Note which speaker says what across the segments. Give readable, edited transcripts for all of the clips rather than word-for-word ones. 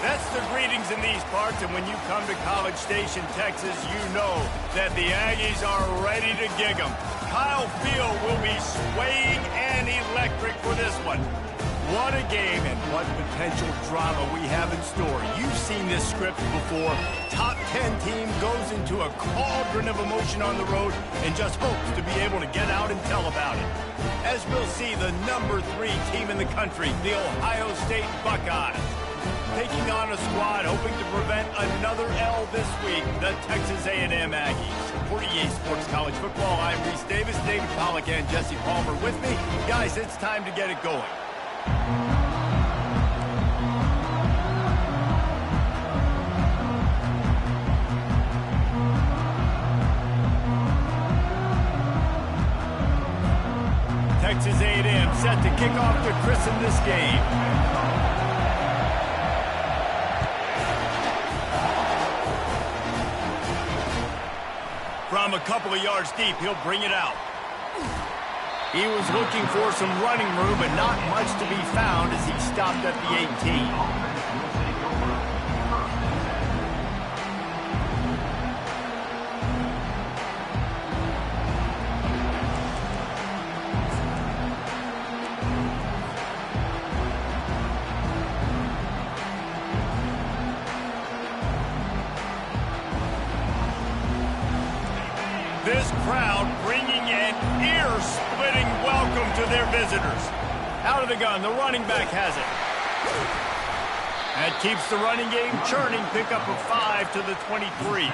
Speaker 1: That's the greetings in these parts, and when you come to College Station, Texas, you know that the Aggies are ready to gig 'em. Kyle Field will be swaying and electric for this one. What a game and what potential drama we have in store. You've seen this script before. Top 10 team goes into a cauldron of emotion on the road and just hopes to be able to get out and tell about it. As we'll see, the number 3 team in the country, the Ohio State Buckeyes, taking on a squad hoping to prevent another L this week, the Texas A&M Aggies. For EA Sports College Football, I'm Reese Davis, David Pollack, and Jesse Palmer with me. Guys, it's time to get it going. Texas A&M set to kick off to christen this game. From a couple of yards deep, he'll bring it out. He was looking for some running room, but not much to be found as he stopped at the 18. This crowd bringing an ear-splitting welcome to their visitors. Out of the gun, the running back has it. That keeps the running game churning. Pickup of 5 to the 23.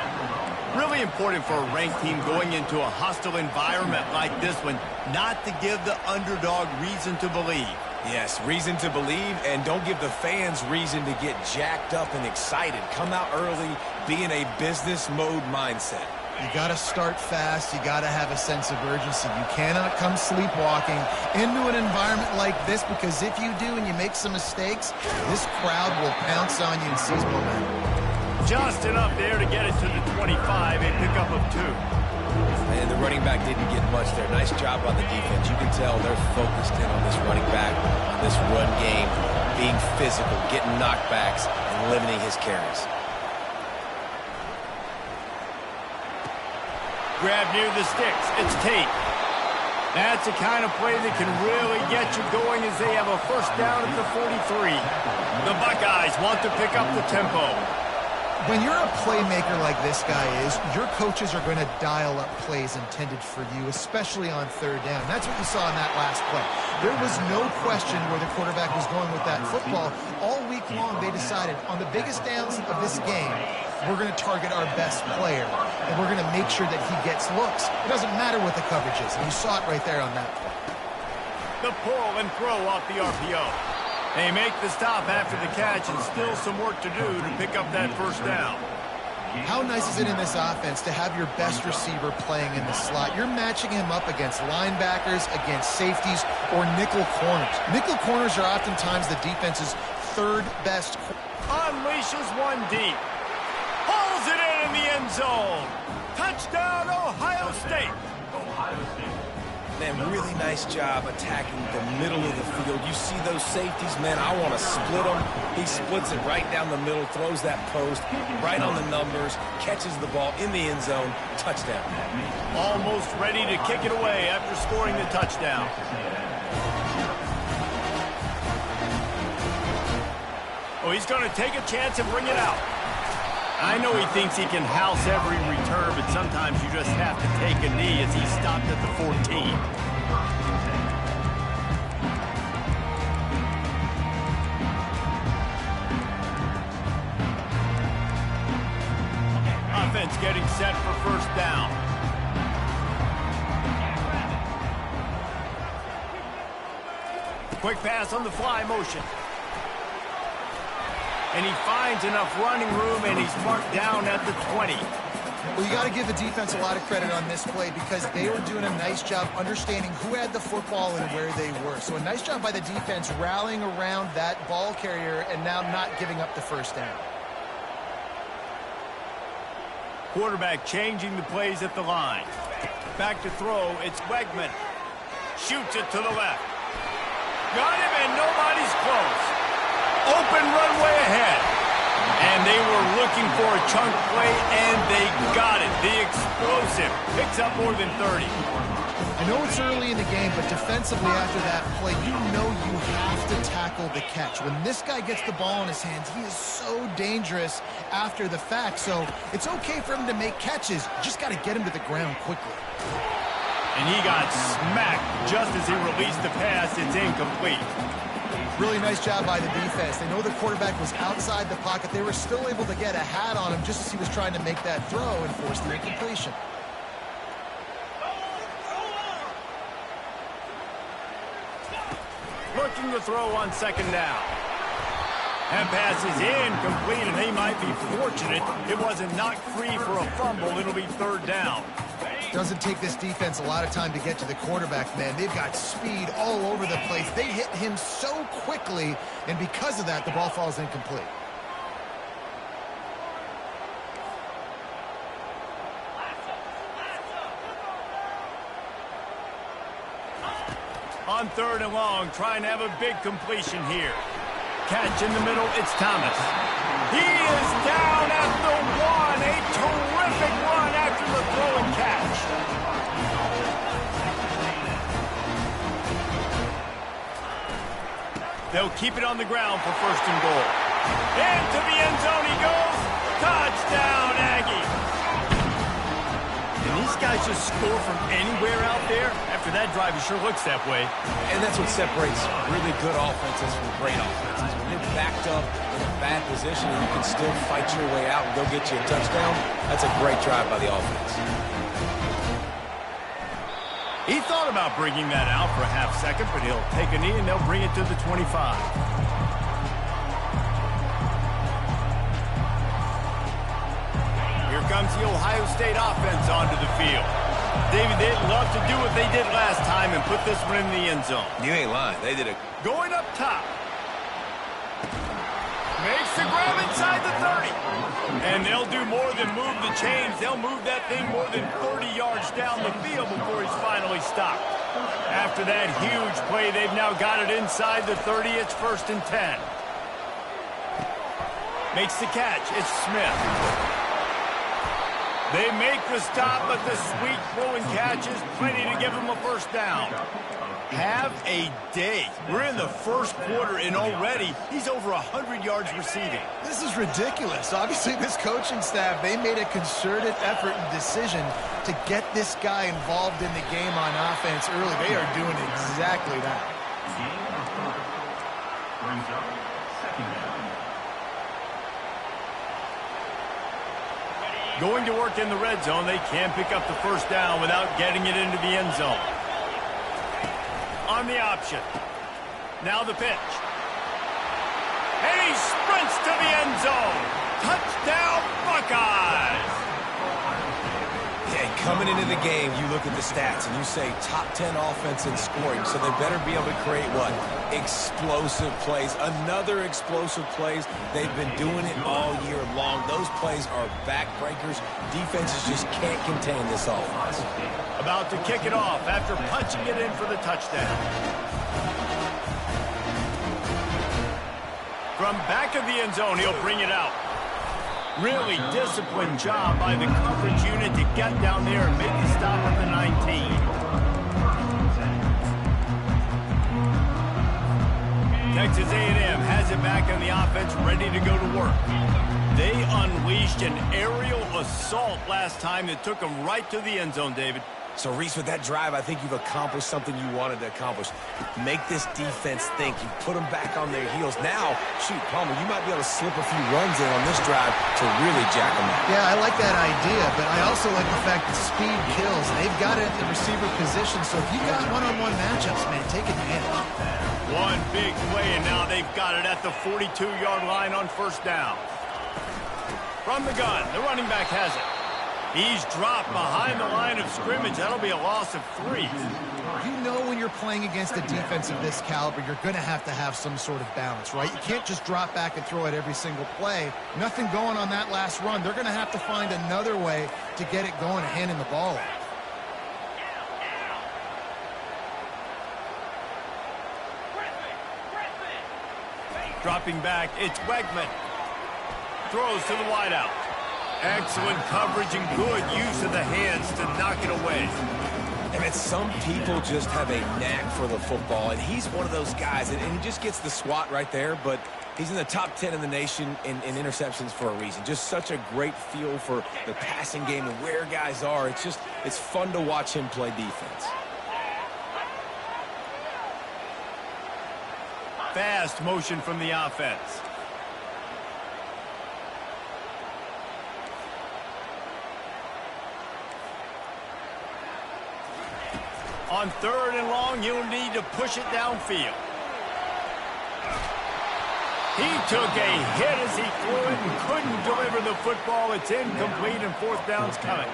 Speaker 1: Really important for a ranked team going into a hostile environment like this one, not to give the underdog reason to believe.
Speaker 2: Yes, reason to believe, and don't give the fans reason to get jacked up and excited. Come out early, be in a business mode mindset.
Speaker 3: You got to start fast. You got to have a sense of urgency. You cannot come sleepwalking into an environment like this, because if you do and you make some mistakes, this crowd will pounce on you and seize momentum.
Speaker 1: Just enough there to get it to the 25, a pickup of 2.
Speaker 2: And the running back didn't get much there. Nice job on the defense. You can tell they're focused in on this running back, on this run game, being physical, getting knockbacks, and limiting his carries.
Speaker 1: Grab near the sticks. It's Tate. That's the kind of play that can really get you going as they have a first down at the 43. The Buckeyes want to pick up the tempo.
Speaker 3: When you're a playmaker like this guy is, your coaches are going to dial up plays intended for you, especially on third down. That's what you saw in that last play. There was no question where the quarterback was going with that football. All week long, they decided on the biggest downs of this game, we're going to target our best player, and we're going to make sure that he gets looks. It doesn't matter what the coverage is, and you saw it right there on that play.
Speaker 1: The pull and throw off the RPO. They make the stop after the catch, and still some work to do to pick up that first down.
Speaker 3: How nice is it in this offense to have your best receiver playing in the slot? You're matching him up against linebackers, against safeties, or nickel corners. Nickel corners are oftentimes the defense's third best.
Speaker 1: Unleashes one deep. Pulls it in the end zone. Touchdown, Ohio State.
Speaker 2: Man, really nice job attacking the middle of the field. You see those safeties, man, I want to split them. He splits it right down the middle, throws that post, right on the numbers, catches the ball in the end zone, touchdown.
Speaker 1: Almost ready to kick it away after scoring the touchdown. Oh, he's going to take a chance and bring it out. I know he thinks he can house every return, but sometimes you just have to take a knee as he stopped at the 14. Offense getting set for first down. Quick pass on the fly motion. And he finds enough running room, and he's marked down at the 20.
Speaker 3: Well, you got to give the defense a lot of credit on this play because they were doing a nice job understanding who had the football and where they were. So a nice job by the defense rallying around that ball carrier and now not giving up the first down.
Speaker 1: Quarterback changing the plays at the line. Back to throw, it's Wegman. Shoots it to the left. Got him, and nobody's close. Open runway ahead. And they were looking for a chunk play, and they got it. The explosive picks up more than 30.
Speaker 3: I know it's early in the game, but defensively after that play, you know you have to tackle the catch. When this guy gets the ball in his hands, he is so dangerous after the fact. So it's okay for him to make catches. You just got to get him to the ground quickly.
Speaker 1: And he got smacked just as he released the pass. It's incomplete.
Speaker 3: Really nice job by the defense. They know the quarterback was outside the pocket. They were still able to get a hat on him just as he was trying to make that throw and force the incompletion.
Speaker 1: Looking to throw on second down. That pass is incomplete, and they might be fortunate it wasn't knocked free for a fumble. It'll be third down.
Speaker 3: Doesn't take this defense a lot of time to get to the quarterback, man. They've got speed all over the place. They hit him so quickly, and because of that, the ball falls incomplete.
Speaker 1: On third and long, trying to have a big completion here. Catch in the middle, it's Thomas. He is down at the one. A terrific run after the throw and catch. They'll keep it on the ground for first and goal. Into the end zone he goes. Touchdown, Aggie. And these guys just score from anywhere out there. After that drive, it sure looks that way.
Speaker 2: And that's what separates really good offenses from great offenses. When you're backed up in a bad position and you can still fight your way out and go get you a touchdown, that's a great drive by the offense.
Speaker 1: He thought about bringing that out for a half second, but he'll take a knee and they'll bring it to the 25. Here comes the Ohio State offense onto the field. David, they'd love to do what they did last time and put this one in the end zone.
Speaker 2: You ain't lying. They did it.
Speaker 1: Going up top. Makes the grab inside the 30. And they'll do more than move the chains. They'll move that thing more than 30 yards down the field before he's finally stopped. After that huge play, they've now got it inside the 30. It's first and 10. Makes the catch. It's Smith. They make the stop, but the sweet throw and catch is plenty to give them a first down. Have a day. We're in the first quarter, and already he's over 100 yards receiving.
Speaker 3: This is ridiculous. Obviously, this coaching staff, they made a concerted effort and decision to get this guy involved in the game on offense early. They are doing exactly that.
Speaker 1: Going to work in the red zone, they can pick up the first down without getting it into the end zone. On the option. Now the pitch. And he sprints to the end zone. Touchdown, Buckeyes!
Speaker 2: Yeah, coming into the game, you look at the stats and you say top 10 offense in scoring, so they better be able to create what? Explosive plays. Another explosive plays. They've been doing it all year long. Those plays are backbreakers. Defenses just can't contain this offense.
Speaker 1: About to kick it off after punching it in for the touchdown. From back of the end zone, he'll bring it out. Really disciplined job by the coverage unit to get down there and make the stop at the 19. Texas A&M has it back on the offense, ready to go to work. They unleashed an aerial assault last time that took them right to the end zone, David.
Speaker 2: So, Reese, with that drive, I think you've accomplished something you wanted to accomplish. Make this defense think. You put them back on their heels. Now, shoot, Palmer, you might be able to slip a few runs in on this drive to really jack them up.
Speaker 3: Yeah, I like that idea, but I also like the fact that speed kills. They've got it at the receiver position, so if you've got one-on-one matchups, man, take advantage.
Speaker 1: One big play, and now they've got it at the 42-yard line on first down. From the gun, the running back has it. He's dropped behind the line of scrimmage. That'll be a loss of 3.
Speaker 3: You know when you're playing against a defense of this caliber, you're going to have some sort of balance, right? You can't just drop back and throw it every single play. Nothing going on that last run. They're going to have to find another way to get it going and handing the ball off.
Speaker 1: Dropping back, it's Wegman. throws to the wideout. Excellent coverage and good use of the hands to knock it away.
Speaker 2: And some people just have a knack for the football, and he's one of those guys, and he just gets the swat right there, but he's in the top 10 in the nation in interceptions for a reason. Just such a great feel for the passing game and where guys are. It's fun to watch him play defense.
Speaker 1: Fast motion from the offense. On 3rd and long, you'll need to push it downfield. He took a hit as he threw it and couldn't deliver the football. It's incomplete and 4th down's coming.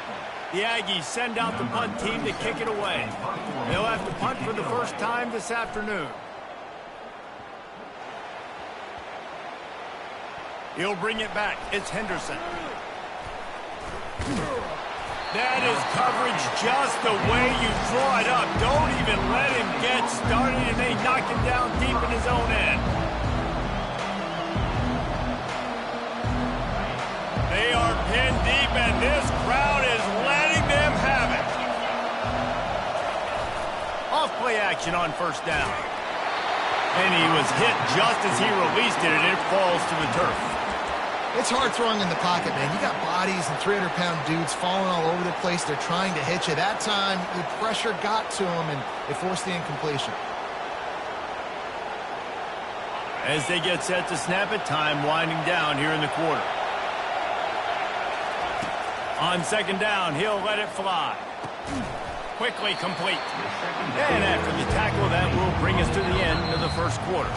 Speaker 1: The Aggies send out the punt team to kick it away. They'll have to punt for the first time this afternoon. He'll bring it back. It's Henderson. That is coverage just the way you draw it up. Don't even let him get started, and they knock him down deep in his own end. They are pinned deep, and this crowd is letting them have it. Off play action on 1st down. And he was hit just as he released it, and it falls to the turf.
Speaker 3: It's hard throwing in the pocket, man. You got bodies and 300-pound dudes falling all over the place. They're trying to hit you. That time, the pressure got to him, and it forced the incompletion.
Speaker 1: As they get set to snap it, time winding down here in the quarter. On 2nd down, he'll let it fly. Quickly complete. And after the tackle, that will bring us to the end of the 1st quarter.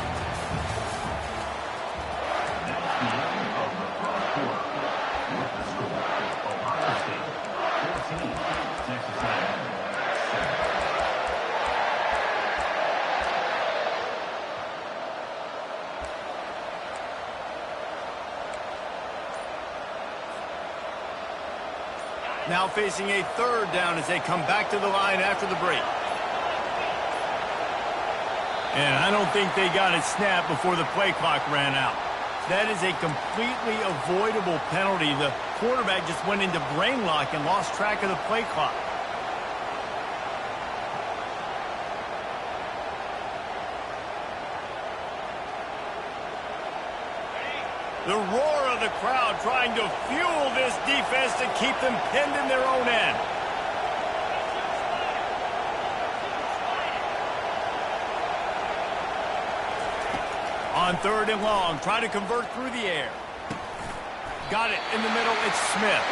Speaker 1: Now facing a 3rd down as they come back to the line after the break. And I don't think they got it snapped before the play clock ran out. That is a completely avoidable penalty. The quarterback just went into brain lock and lost track of the play clock. The roar of the crowd trying to fuel this defense to keep them pinned in their own end. On 3rd and long, try to convert through the air. Got it in the middle, it's Smith.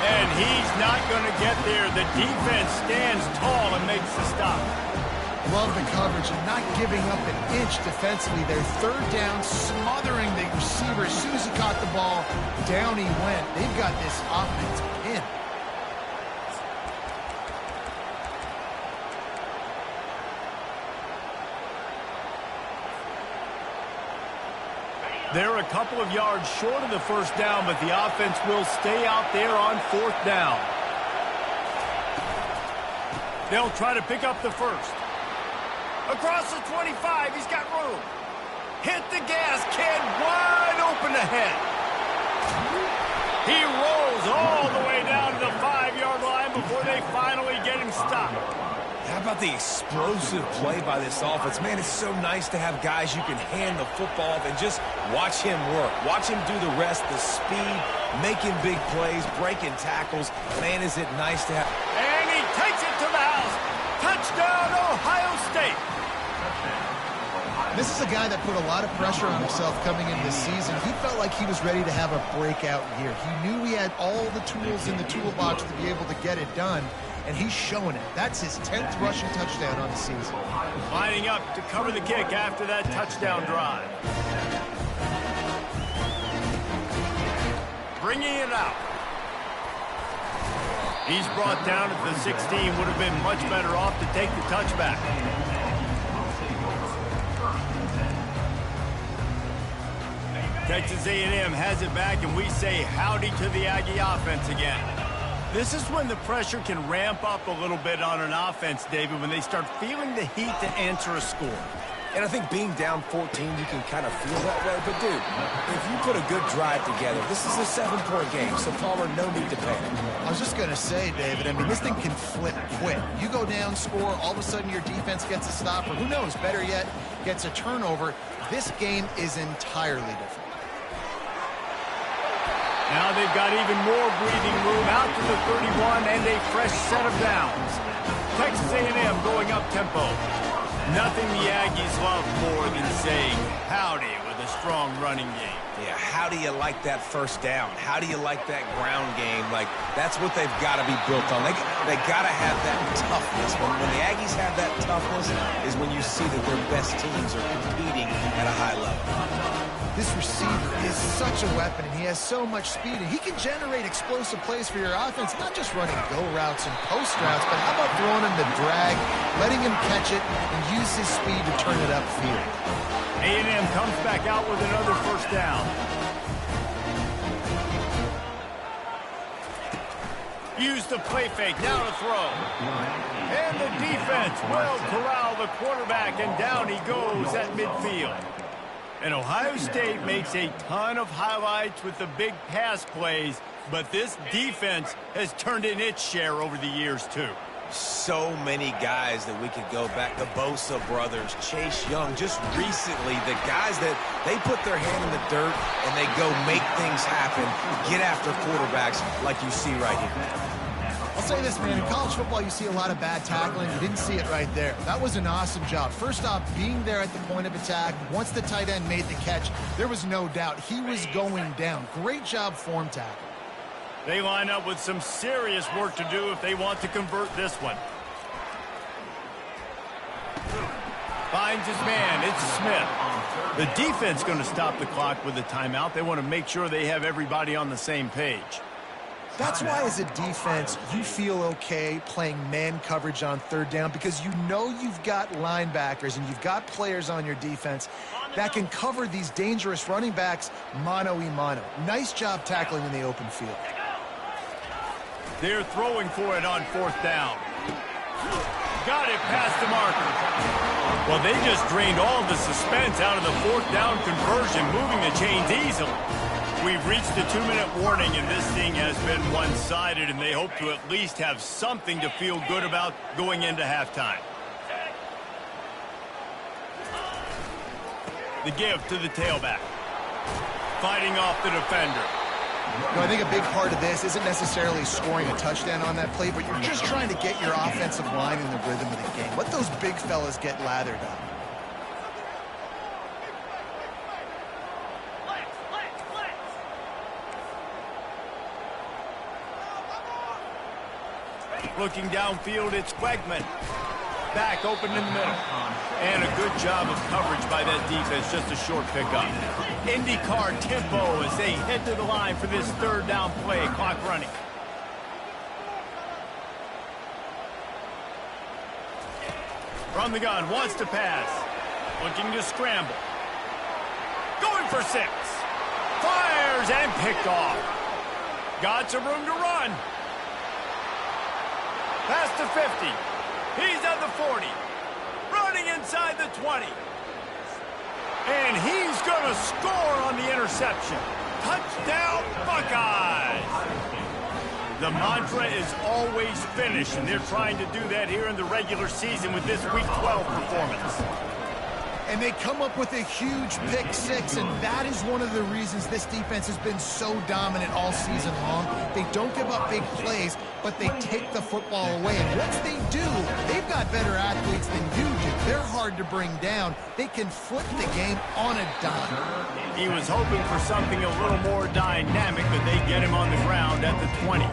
Speaker 1: And he's not going to get there. The defense stands tall and makes the stop.
Speaker 3: Love the coverage and not giving up an inch defensively. Their 3rd down, smothering the receiver. As soon as he caught the ball, down he went. They've got this offense pinned.
Speaker 1: They're a couple of yards short of the 1st down, but the offense will stay out there on 4th down. They'll try to pick up the 1st. Across the 25, he's got room. Hit the gas, kid, wide open ahead. He rolls all the way down to the 5-yard line before they finally get him stopped.
Speaker 2: How about the explosive play by this offense? Man, it's so nice to have guys you can hand the football off and just watch him work. Watch him do the rest, the speed, making big plays, breaking tackles. Man, is it nice to have.
Speaker 1: And he takes it to the house. Touchdown, Ohio State.
Speaker 3: This is a guy that put a lot of pressure on himself coming into the season. He felt like he was ready to have a breakout year. He knew he had all the tools in the toolbox to be able to get it done, and he's showing it. That's his 10th rushing touchdown on the season.
Speaker 1: Lining up to cover the kick after that touchdown drive. Bringing it out. He's brought down at the 16. Would have been much better off to take the touchback. Texas A&M has it back, and we say howdy to the Aggie offense again. This is when the pressure can ramp up a little bit on an offense, David, when they start feeling the heat to answer a score.
Speaker 2: And I think being down 14, you can kind of feel that way. But, dude, if you put a good drive together, this is a 7-point game, so Palmer, no need to panic.
Speaker 3: I was just going to say, David, I mean, this thing can flip quick. You go down, score, all of a sudden your defense gets a stop, or who knows, better yet, gets a turnover. This game is entirely different.
Speaker 1: Now they've got even more breathing room out to the 31 and a fresh set of downs. Texas A&M going up tempo. Nothing the Aggies love more than saying howdy with a strong running game.
Speaker 2: Yeah, how do you like that first down? How do you like that ground game? Like, that's what they've got to be built on. They got to have that toughness. When the Aggies have that toughness is when you see that their best teams are competing at a high level.
Speaker 3: This receiver is such a weapon, and he has so much speed, and he can generate explosive plays for your offense, not just running go routes and post routes, but how about throwing him the drag, letting him catch it, and use his speed to turn it upfield.
Speaker 1: A&M comes back out with another first down. Use the play fake, now to throw. And the defense will corral the quarterback, and down he goes at midfield. And Ohio State makes a ton of highlights with the big pass plays, but this defense has turned in its share over the years, too.
Speaker 2: So many guys that we could go back. The Bosa brothers, Chase Young, just recently, the guys that they put their hand in the dirt and they go make things happen, get after quarterbacks like you see right here.
Speaker 3: I'll say this, man, in college football you see a lot of bad tackling. You didn't see it right there. That was an awesome job. First off, being there at the point of attack. Once the tight end made the catch, there was no doubt he was going down. Great job form tackle.
Speaker 1: They line up with some serious work to do if they want to convert this one. Finds his man. It's Smith. The defense going to stop the clock with a timeout. They want to make sure they have everybody on the same page.
Speaker 3: That's why, as a defense, you feel okay playing man coverage on third down, because you know you've got linebackers and you've got players on your defense that can cover these dangerous running backs mano-a-mano. Nice job tackling in the open field.
Speaker 1: They're throwing for it on fourth down. Got it past the marker. Well, they just drained all the suspense out of the fourth down conversion, moving the chains easily. We've reached the 2-minute warning, and this thing has been one-sided, and they hope to at least have something to feel good about going into halftime. The give to the tailback. Fighting off the defender.
Speaker 3: You know, I think a big part of this isn't necessarily scoring a touchdown on that play, but you're just trying to get your offensive line in the rhythm of the game. Let those big fellas get lathered up.
Speaker 1: Looking downfield, it's Wegman. Back open in the middle. And a good job of coverage by that defense, just a short pickup. IndyCar tempo as they head to the line for this third down play, clock running. From the gun, wants to pass. Looking to scramble. Going for 6. Fires and picked off. Got some room to run. Past the 50. He's at the 40. Running inside the 20. And he's going to score on the interception. Touchdown, Buckeyes! The mantra is always finish, and they're trying to do that here in the regular season with this Week 12 performance.
Speaker 3: And they come up with a huge pick 6, and that is one of the reasons this defense has been so dominant all season long. They don't give up big plays, but they take the football away. And once they do, they've got better athletes than you do. They're hard to bring down. They can flip the game on a dime.
Speaker 1: He was hoping for something a little more dynamic, but they get him on the ground at the 20.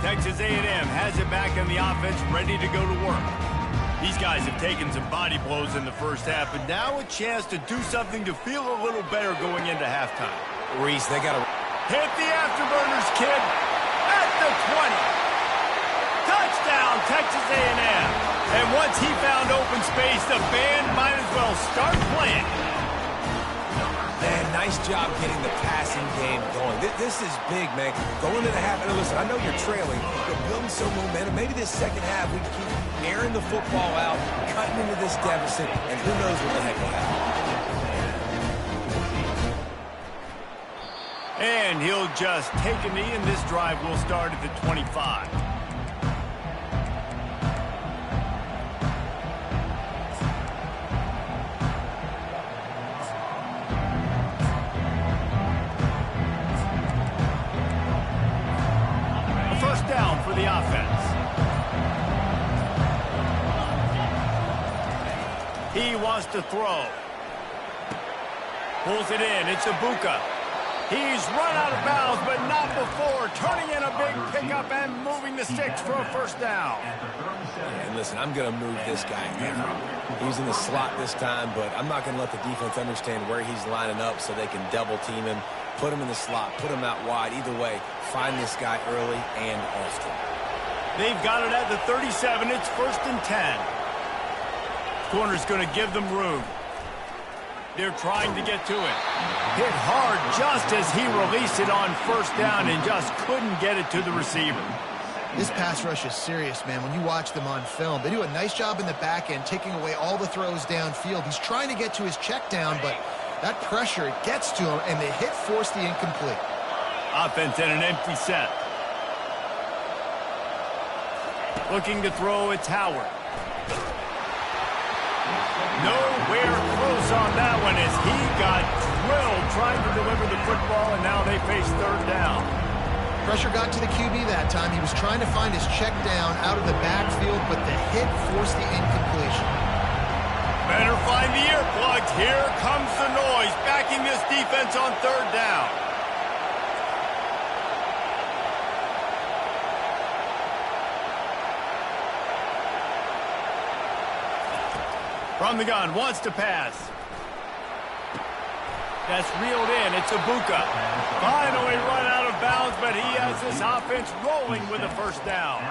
Speaker 1: Texas A&M has it back in the offense, ready to go to work. These guys have taken some body blows in the first half, but now a chance to do something to feel a little better going into halftime.
Speaker 2: Reese, they got to
Speaker 1: hit the afterburners, kid, at the 20. Touchdown, Texas A&M. And once he found open space, the band might as well start playing.
Speaker 2: Man, nice job getting the passing game going. This is big, man. Going to the half. And listen, I know you're trailing, but building some momentum. Maybe this second half we can keep airing the football out, cutting into this deficit, and who knows what the heck will happen.
Speaker 1: And he'll just take a knee, and this drive will start at the 25. Down for the offense. He wants to throw. Pulls it in. It's Ibuka. He's run out of bounds, but not before. Turning in a big pickup and moving the sticks for a first down.
Speaker 2: And listen, I'm going to move this guy. He's in the slot this time, but I'm not going to let the defense understand where he's lining up so they can double team him. Put him in the slot, put him out wide. Either way, find this guy early and often.
Speaker 1: They've got it at the 37. It's 1st and 10. Corner's going to give them room. They're trying to get to it. Hit hard just as he released it on 1st down and just couldn't get it to the receiver.
Speaker 3: This pass rush is serious, man. When you watch them on film, they do a nice job in the back end, taking away all the throws downfield. He's trying to get to his check down, but that pressure, it gets to him, and the hit forced the incomplete.
Speaker 1: Offense in an empty set. Looking to throw, it's Howard. Nowhere close on that one as he got drilled trying to deliver the football, and now they face 3rd down.
Speaker 3: Pressure got to the QB that time. He was trying to find his check down out of the backfield, but the hit forced the incompletion.
Speaker 1: Better find the earplugs. Here comes the noise, backing this defense on 3rd down. From the gun, wants to pass. That's reeled in. It's Ibuka. Finally run out of bounds, but he has this offense rolling with a 1st down.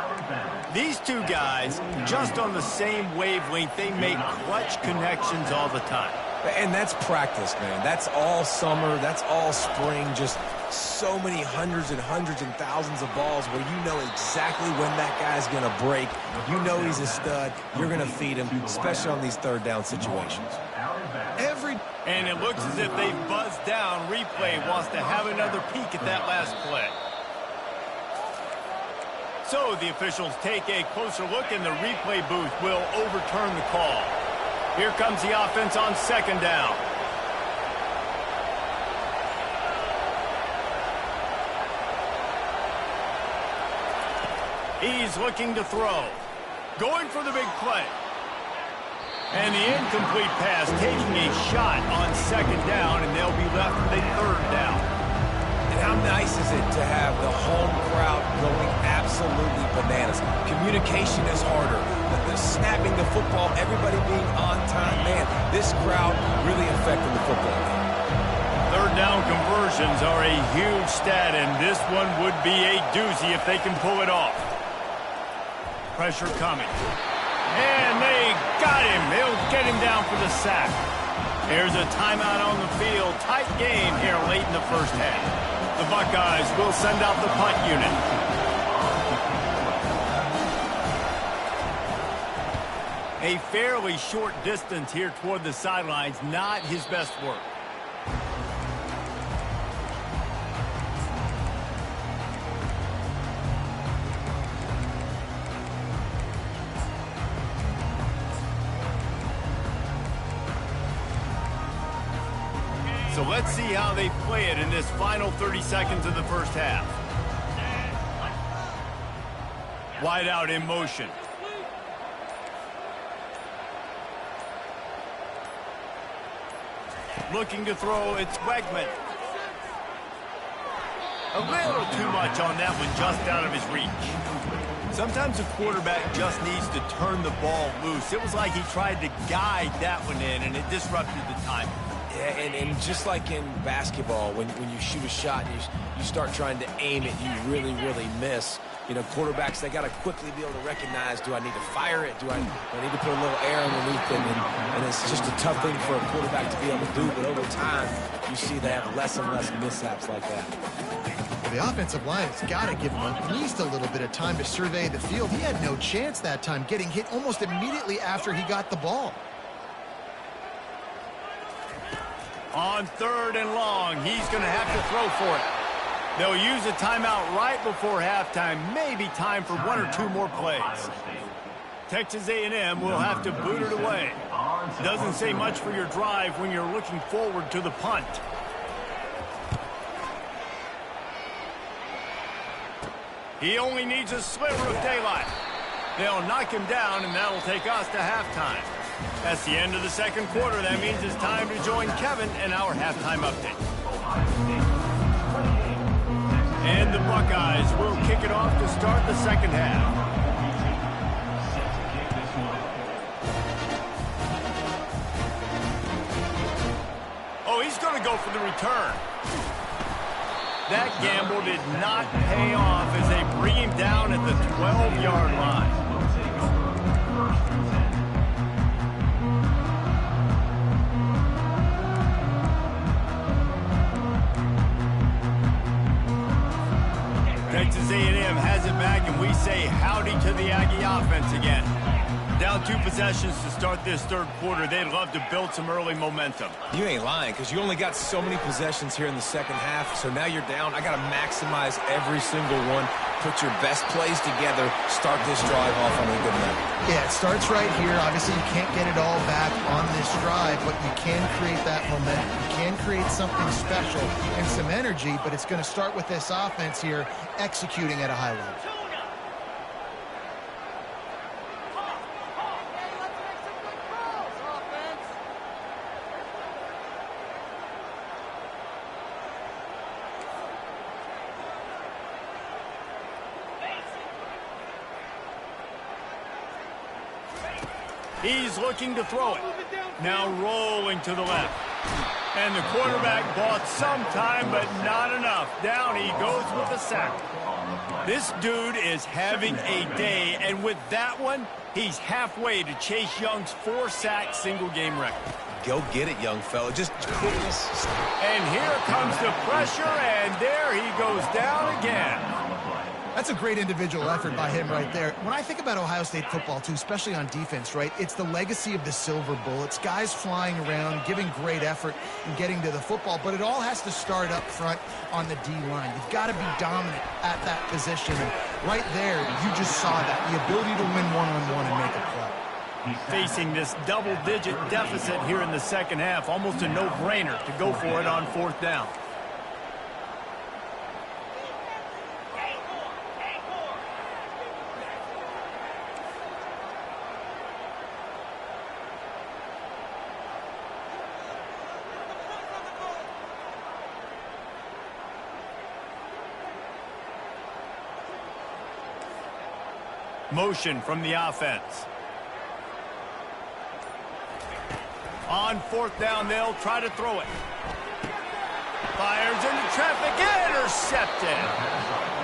Speaker 1: These two guys, just on the same wavelength, they make clutch connections all the time.
Speaker 2: And that's practice, man. That's all summer. That's all spring. Just so many hundreds and thousands of balls where you know exactly when that guy's going to break. You know he's a stud. You're going to feed him, especially on these 3rd down situations.
Speaker 1: And it looks as if they've buzzed down. Replay wants to have another peek at that last play. So the officials take a closer look, and the replay booth will overturn the call. Here comes the offense on 2nd down. He's looking to throw. Going for the big play. And the incomplete pass, taking a shot on 2nd down, and they'll be left with a 3rd down.
Speaker 2: And how nice is it to have the home crowd going absolutely bananas? Communication is harder. The snapping the football, everybody being on time. Man, this crowd really affecting the football game.
Speaker 1: 3rd down conversions are a huge stat, and this one would be a doozy if they can pull it off. Pressure coming. And they got him. They'll get him down for the sack. There's a timeout on the field. Tight game here late in the 1st half. The Buckeyes will send out the punt unit. A fairly short distance here toward the sidelines. Not his best work. So let's see how they play it in this final 30 seconds of the 1st half. Wide out in motion. Looking to throw, it's Wegman. A little too much on that one, just out of his reach. Sometimes a quarterback just needs to turn the ball loose. It was like he tried to guide that one in, and it disrupted the timing.
Speaker 2: Yeah, and just like in basketball, when you shoot a shot and you start trying to aim it, you really, really miss. You know, quarterbacks, they got to quickly be able to recognize, do I need to fire it? Do I need to put a little air underneath it? And it's just a tough thing for a quarterback to be able to do. But over time, you see they have less and less mishaps like that.
Speaker 3: The offensive line has got to give him at least a little bit of time to survey the field. He had no chance that time, getting hit almost immediately after he got the ball.
Speaker 1: On 3rd and long, he's going to have to throw for it. They'll use a timeout right before halftime, maybe time for 1 or 2 more plays. Texas A&M will have to boot it away. Doesn't say much for your drive when you're looking forward to the punt. He only needs a sliver of daylight. They'll knock him down, and that'll take us to halftime. That's the end of the second quarter. That means it's time to join Kevin in our halftime update. And the Buckeyes will kick it off to start the second half. Oh, he's going to go for the return. That gamble did not pay off as they bring him down at the 12-yard line. Texas A&M has it back, and we say howdy to the Aggie offense again. Down 2 possessions to start this third quarter. They'd love to build some early momentum.
Speaker 2: You ain't lying, because you only got so many possessions here in the second half, so now you're down. I got to maximize every single one. Put your best plays together. Start this drive off on a good note.
Speaker 3: Yeah, it starts right here. Obviously, you can't get it all back on this drive, but you can create that momentum. You can create something special and some energy, but it's going to start with this offense here executing at a high level.
Speaker 1: He's looking to throw it. Now rolling to the left. And the quarterback bought some time, but not enough. Down he goes with a sack. This dude is having a day, and with that one, he's halfway to Chase Young's 4-sack single-game record.
Speaker 2: Go get it, young fella. Just quickness.
Speaker 1: And here comes the pressure, and there he goes down again.
Speaker 3: That's a great individual effort by him right there. When I think about Ohio State football, too, especially on defense, right, it's the legacy of the Silver Bullets, guys flying around, giving great effort and getting to the football, but it all has to start up front on the D-line. You've got to be dominant at that position, and right there, you just saw that, the ability to win one-on-one and make a play.
Speaker 1: Facing this double-digit deficit here in the second half, almost a no-brainer to go for it on 4th down. Motion from the offense. On 4th down, they'll try to throw it. Fires into traffic, intercepted.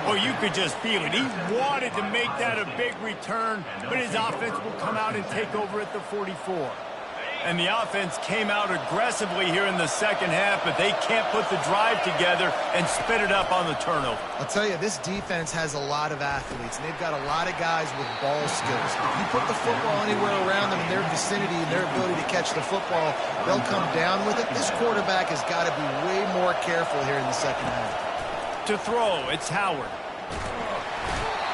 Speaker 1: Well, you could just feel it. He wanted to make that a big return, but his offense will come out and take over at the 44. And the offense came out aggressively here in the second half, but they can't put the drive together and spit it up on the turnover.
Speaker 3: I'll tell you, this defense has a lot of athletes, and they've got a lot of guys with ball skills. If you put the football anywhere around them in their vicinity and their ability to catch the football, they'll come down with it. This quarterback has got to be way more careful here in the second half.
Speaker 1: To throw, it's Howard.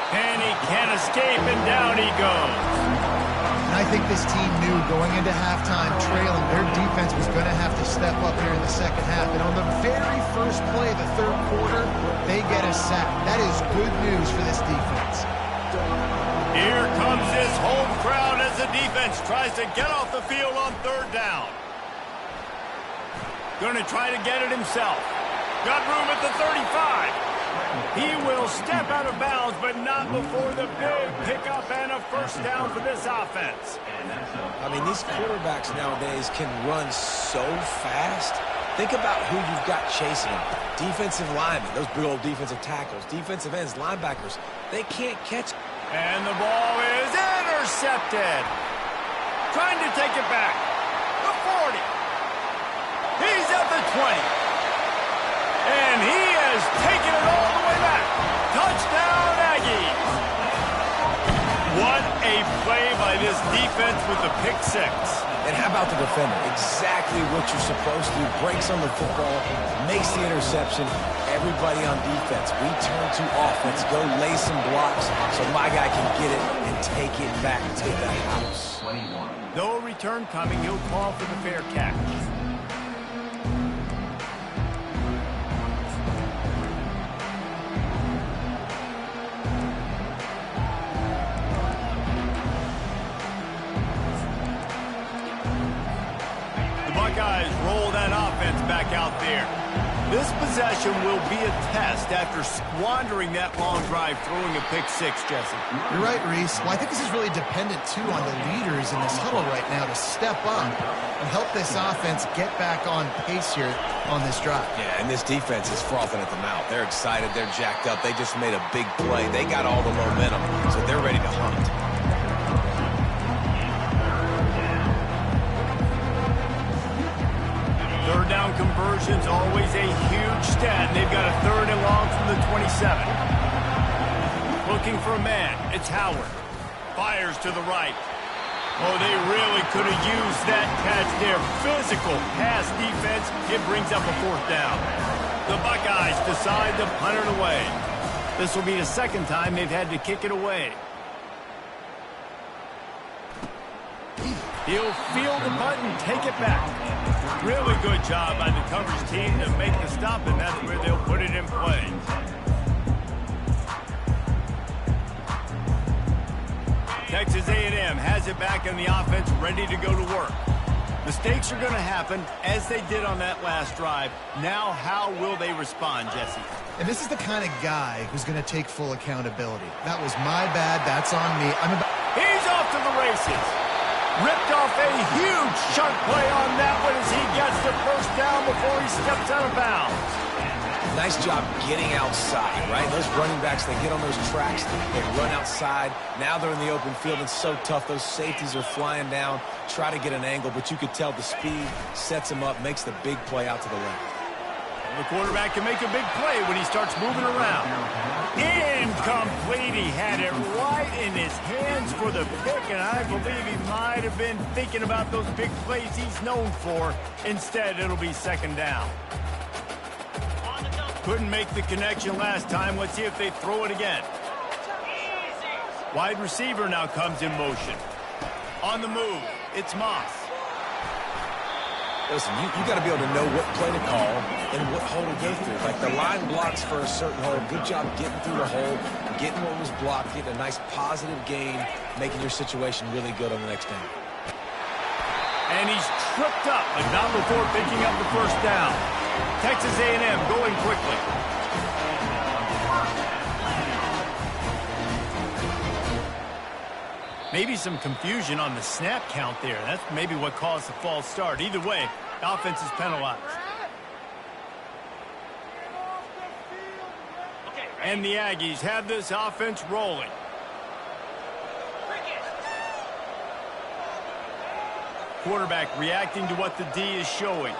Speaker 1: And he can't escape, and down he goes.
Speaker 3: And I think this team knew going into halftime trailing, their defense was going to have to step up here in the second half. And on the very first play of the third quarter, they get a sack. That is good news for this defense.
Speaker 1: Here comes this home crowd as the defense tries to get off the field on 3rd down. Going to try to get it himself. Got room at the 35. He will step out of bounds, but not before the big pickup and a first down for this offense.
Speaker 2: I mean, these quarterbacks nowadays can run so fast. Think about who you've got chasing them. Defensive linemen, those big old defensive tackles, defensive ends, linebackers. They can't catch.
Speaker 1: And the ball is intercepted. Trying to take it back. The 40. He's at the 20. And he has taken it all the way back. Touchdown, Aggies. What a play by this defense with the pick six.
Speaker 2: And how about the defender? Exactly what you're supposed to do. Breaks on the football, makes the interception. Everybody on defense, we turn to offense. Go lay some blocks so my guy can get it and take it back to the house.
Speaker 1: No return coming. He'll call for the fair catch. Buckeyes roll that offense back out there. This possession will be a test after squandering that long drive throwing a pick six, Jesse.
Speaker 3: You're right, Reese. Well, I think this is really dependent, too, on the leaders in this huddle right now to step up and help this offense get back on pace here on this drive.
Speaker 2: Yeah, and this defense is frothing at the mouth. They're excited. They're jacked up. They just made a big play. They got all the momentum, so they're ready to hunt.
Speaker 1: Third down conversion's always a huge stat. They've got a third and long from the 27. Looking for a man. It's Howard. Fires to the right. Oh, they really could have used that catch there. Physical pass defense. It brings up a fourth down. The Buckeyes decide to punt it away. This will be the second time they've had to kick it away. He'll field the punt and take it back. Really good job by the coverage team to make the stop, and that's where they'll put it in play. Texas A&M has it back in the offense, ready to go to work. Mistakes are going to happen, as they did on that last drive. Now, how will they respond, Jesse?
Speaker 3: And this is the kind of guy who's going to take full accountability. That was my bad. That's on me.
Speaker 1: He's off to the races. Ripped off a huge chunk play on that one as he gets the first down before he steps out of bounds.
Speaker 2: Nice job getting outside, right? Those running backs, they get on those tracks, they run outside. Now they're in the open field. It's so tough. Those safeties are flying down, try to get an angle, but you could tell the speed sets him up, makes the big play out to the left.
Speaker 1: The quarterback can make a big play when he starts moving around. Incomplete. He had it right in his hands for the pick, and I believe he might have been thinking about those big plays he's known for. Instead, it'll be second down. Couldn't make the connection last time. Let's see if they throw it again. Wide receiver now comes in motion. On the move, it's Moss.
Speaker 2: Listen, you got to be able to know what play to call and what hole to go through. Like the line blocks for a certain hole. Good job getting through the hole, getting what was blocked, getting a nice positive gain, making your situation really good on the next down.
Speaker 1: And he's tripped up, but not before picking up the first down. Texas A&M going quickly. Maybe some confusion on the snap count there. That's maybe what caused the false start. Either way, the offense is penalized. And the Aggies have this offense rolling. Quarterback reacting to what the D is showing.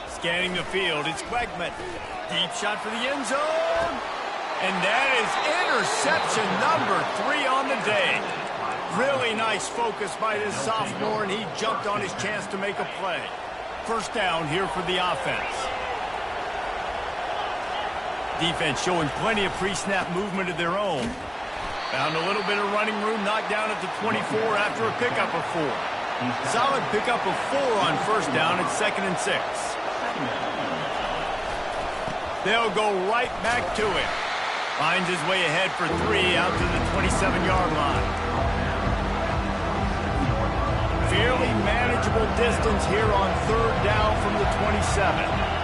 Speaker 1: Scanning the field, it's Quegman. Deep shot for the end zone. And that is interception number 3 on the day. Really nice focus by this sophomore, and he jumped on his chance to make a play. First down here for the offense. Defense showing plenty of pre-snap movement of their own. Found a little bit of running room, knocked down at the 24 after a pickup of 4. Solid pickup of 4 on first down at 2nd and 6. They'll go right back to it. Finds his way ahead for 3 out to the 27-yard line. Fairly manageable distance here on third down from the 27.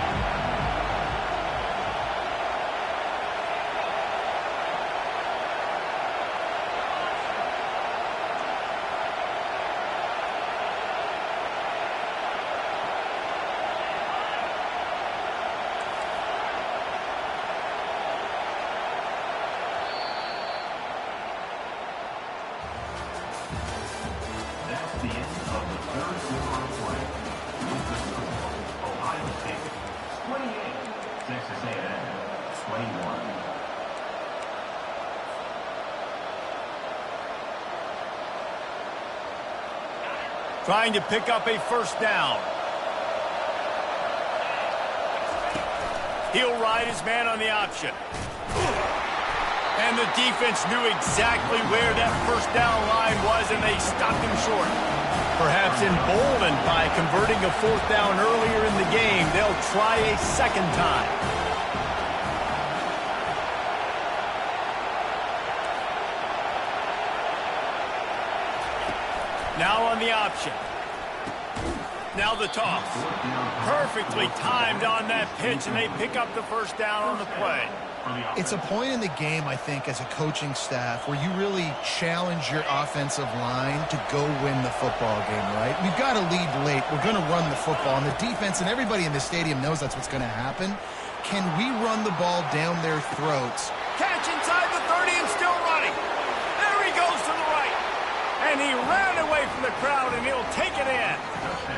Speaker 1: Trying to pick up a first down. He'll ride his man on the option. And the defense knew exactly where that first down line was, and they stopped him short. Perhaps emboldened by converting a fourth down earlier in the game, they'll try a second time. Now on the option. Now the toss. Perfectly timed on that pitch, and they pick up the first down on the play.
Speaker 3: It's a point in the game, I think, as a coaching staff where you really challenge your offensive line to go win the football game, right? We've got to lead late. We're going to run the football, and the defense and everybody in the stadium knows that's what's going to happen. Can we run the ball down their throats?
Speaker 1: Catch inside the 30 and still running. There he goes to the right. And he ran away from the crowd, and he'll take it in.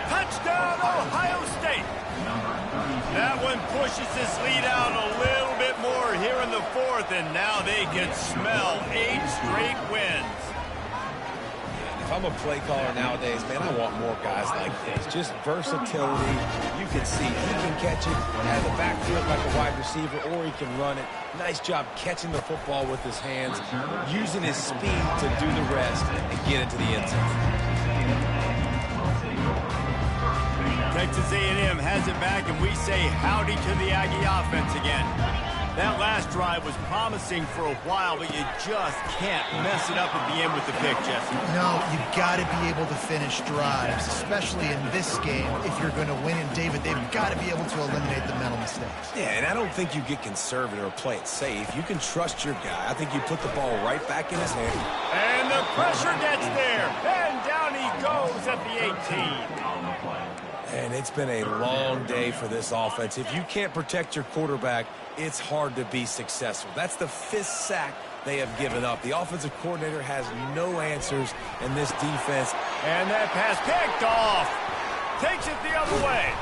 Speaker 1: Touchdown, Ohio State. That one pushes this lead out a little bit more here in the fourth, and now they can smell 8 straight wins.
Speaker 2: If I'm a play caller nowadays, man, I want more guys like this. Just versatility. You can see he can catch it out of the backfield like a wide receiver, or he can run it. Nice job catching the football with his hands, using his speed to do the rest and get into the end zone.
Speaker 1: Texas A&M has it back, and we say howdy to the Aggie offense again. That last drive was promising for a while, but you just can't mess it up at the end with the pick, Jesse.
Speaker 3: No, you got to be able to finish drives, especially in this game. If you're going to win, and David, they've got to be able to eliminate the mental mistakes.
Speaker 2: Yeah, and I don't think you get conservative or play it safe. You can trust your guy. I think you put the ball right back in his hand.
Speaker 1: And the pressure gets there, and down he goes at the 18.
Speaker 2: And it's been a long day for this offense. If you can't protect your quarterback, it's hard to be successful. That's the 5th sack they have given up. The offensive coordinator has no answers in this defense.
Speaker 1: And that pass picked off. Takes it the other way.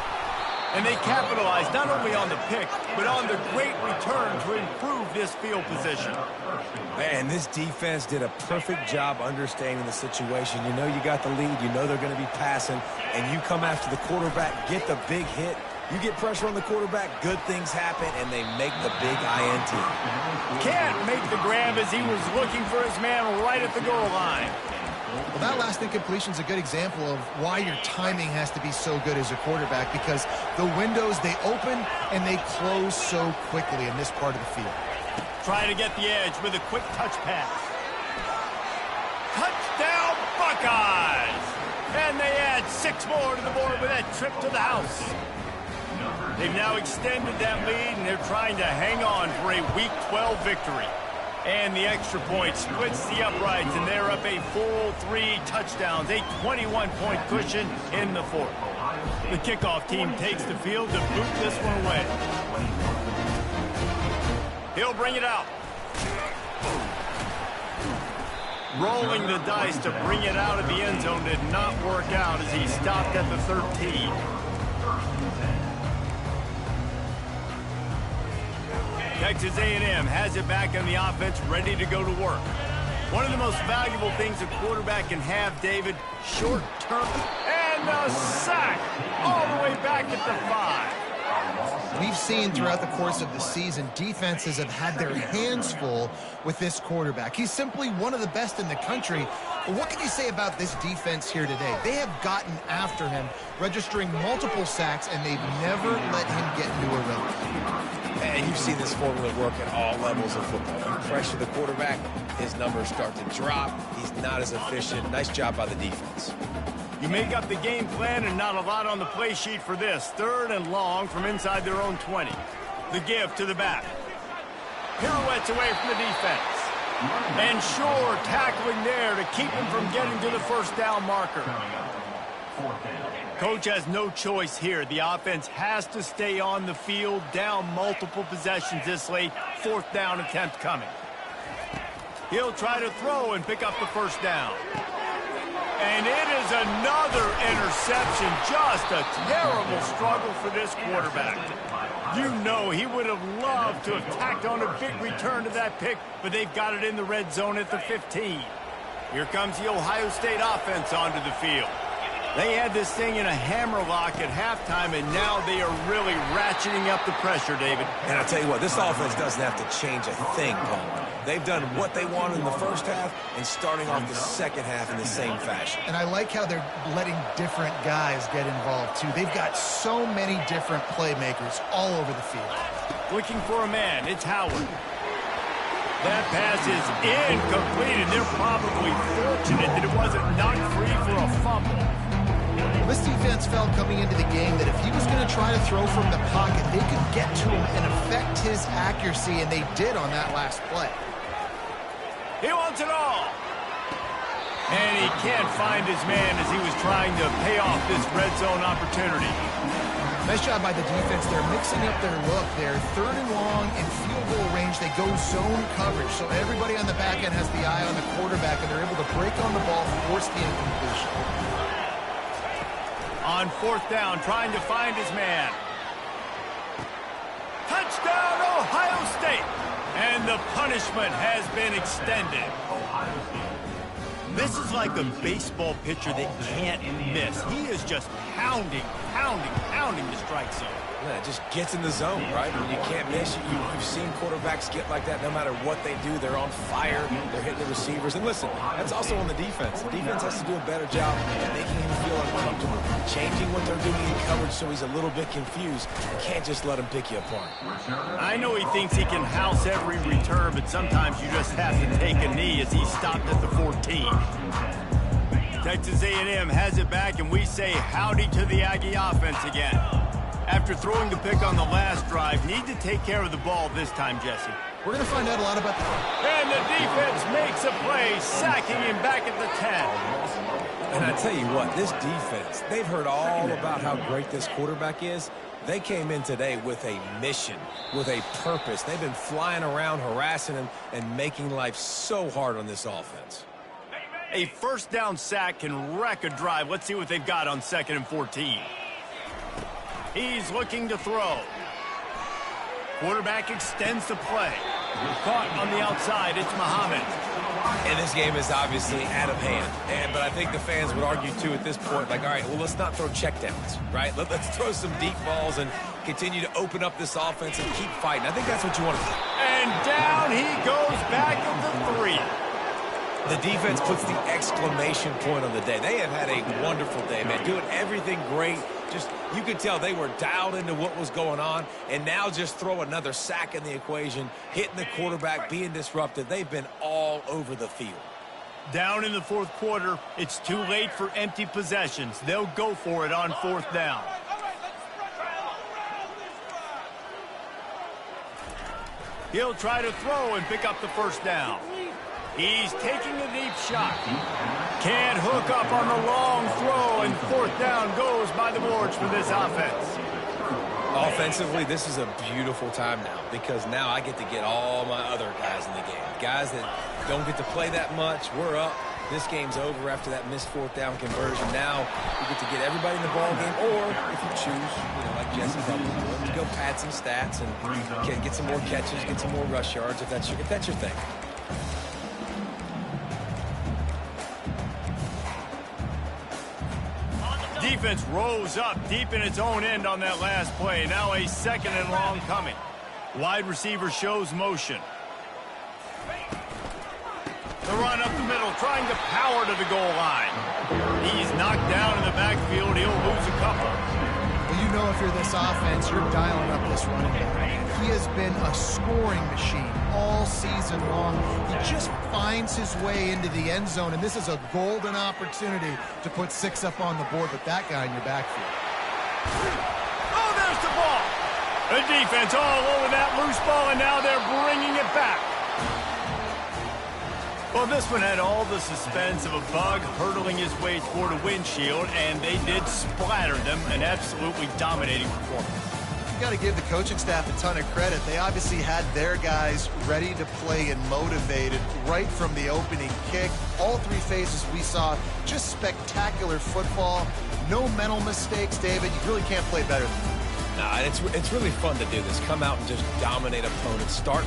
Speaker 1: And they capitalize not only on the pick, but on the great return to improve this field position.
Speaker 2: Man, this defense did a perfect job understanding the situation. You know you got the lead. You know they're going to be passing. And you come after the quarterback, get the big hit. You get pressure on the quarterback, good things happen, and they make the big INT.
Speaker 1: Can't make the grab as he was looking for his man right at the goal line.
Speaker 3: Well, that last incompletion is a good example of why your timing has to be so good as a quarterback, because the windows, they open and they close so quickly in this part of the field.
Speaker 1: Trying to get the edge with a quick touch pass. Touchdown, Buckeyes! And they add 6 more to the board with that trip to the house. They've now extended that lead, and they're trying to hang on for a Week 12 victory. And the extra point splits the uprights, and they're up a full 3 touchdowns, a 21-point cushion in the fourth. The kickoff team takes the field to boot this one away. He'll bring it out. Rolling the dice to bring it out of the end zone did not work out as he stopped at the 13. Texas A&M has it back on the offense, ready to go to work. One of the most valuable things a quarterback can have, David, short term, and a sack all the way back at the 5.
Speaker 3: We've seen throughout the course of the season, defenses have had their hands full with this quarterback. He's simply one of the best in the country. But what can you say about this defense here today? They have gotten after him, registering multiple sacks, and they've never let him get into a rhythm.
Speaker 2: And you've seen this formula work at all levels of football. You pressure the quarterback, his numbers start to drop. He's not as efficient. Nice job by the defense.
Speaker 1: You make up the game plan and not a lot on the play sheet for this. 3rd and long from inside their own 20. The give to the back. Pirouettes away from the defense. And Shore tackling there to keep him from getting to the first down marker. Coach has no choice here. The offense has to stay on the field, down multiple possessions this late. 4th down attempt coming. He'll try to throw and pick up the first down. And it is another interception. Just a terrible struggle for this quarterback. You know he would have loved to have tacked on a big return to that pick, but they've got it in the red zone at the 15. Here comes the Ohio State offense onto the field. They had this thing in a hammerlock at halftime, and now they are really ratcheting up the pressure, David.
Speaker 2: And I'll tell you what, this offense doesn't have to change a thing, Paul. They've done what they wanted in the first half and starting off the second half in the same fashion.
Speaker 3: And I like how they're letting different guys get involved, too. They've got so many different playmakers all over the field.
Speaker 1: Looking for a man, it's Howard. That pass is incomplete, and they're probably fortunate that it wasn't knocked free for a fumble.
Speaker 3: This defense felt coming into the game that if he was going to try to throw from the pocket, they could get to him and affect his accuracy, and they did on that last play.
Speaker 1: He wants it all. And he can't find his man as he was trying to pay off this red zone opportunity.
Speaker 3: Nice job by the defense. They're mixing up their look. They're 3rd and long in field goal range. They go zone coverage, so everybody on the back end has the eye on the quarterback, and they're able to break on the ball, force the incompletion.
Speaker 1: On 4th down, trying to find his man. Touchdown, Ohio State! And the punishment has been extended. This is like a baseball pitcher that can't miss. He is just pounding the strike zone.
Speaker 2: Yeah, it just gets in the zone, right? When you can't miss, you've seen quarterbacks get like that no matter what they do. They're on fire. They're hitting the receivers. And listen, that's also on the defense. The defense has to do a better job of making him feel uncomfortable, changing what they're doing in coverage so he's a little bit confused. You can't just let him pick you apart.
Speaker 1: I know he thinks he can house every return, but sometimes you just have to take a knee as he stopped at the 14. Texas A&M has it back, and we say howdy to the Aggie offense again. After throwing the pick on the last drive, need to take care of the ball this time, Jesse.
Speaker 3: We're going to find out a lot about that.
Speaker 1: And the defense makes a play, sacking him back at the 10.
Speaker 2: And I tell you what, this defense, they've heard all about how great this quarterback is. They came in today with a mission, with a purpose. They've been flying around, harassing him, and making life so hard on this offense.
Speaker 1: A 1st down sack can wreck a drive. Let's see what they've got on 2nd and 14. He's looking to throw. Quarterback extends the play. Caught on the outside, it's Muhammad.
Speaker 2: And this game is obviously out of hand. But I think the fans would argue, too, at this point, like, all right, well, let's not throw checkdowns, right? Let's throw some deep balls and continue to open up this offense and keep fighting. I think that's what you want to do.
Speaker 1: And down he goes back at the 3.
Speaker 2: The defense puts the exclamation point on the day. They have had a wonderful day, man, doing everything great. Just, you could tell they were dialed into what was going on, and now just throw another sack in the equation, hitting the quarterback, being disruptive. They've been all over the field.
Speaker 1: Down in the 4th quarter, it's too late for empty possessions. They'll go for it on 4th down. He'll try to throw and pick up the first down. He's taking a deep shot. Can't hook up on the long throw, and 4th down goes by the boards for this offense.
Speaker 2: Offensively, this is a beautiful time now because now I get to get all my other guys in the game. Guys that don't get to play that much, we're up. This game's over after that missed 4th down conversion. Now you get to get everybody in the ball game, or if you choose, like Jesse helped me do, to go pad some stats and get some more catches, get some more rush yards if that's your thing.
Speaker 1: Defense rose up deep in its own end on that last play. Now a 2nd and long coming. Wide receiver shows motion. The run up the middle, trying to power to the goal line. He's knocked down in the backfield. He'll lose a couple.
Speaker 3: Well, you know if you're this offense, you're dialing up this running back. He has been a scoring machine all season long. He just finds his way into the end zone, and this is a golden opportunity to put 6 up on the board with that guy in your backfield.
Speaker 1: Oh, there's the ball. The defense all over that loose ball, and now they're bringing it back. Well, this one had all the suspense of a bug hurtling his way toward a windshield, and they did splatter them, an absolutely dominating performance.
Speaker 3: You got to give the coaching staff a ton of credit. They obviously had their guys ready to play and motivated right from the opening kick. All 3 phases we saw, just spectacular football. No mental mistakes, David. You really can't play better than that.
Speaker 2: Nah, it's really fun to do this. Come out and just dominate opponents. Start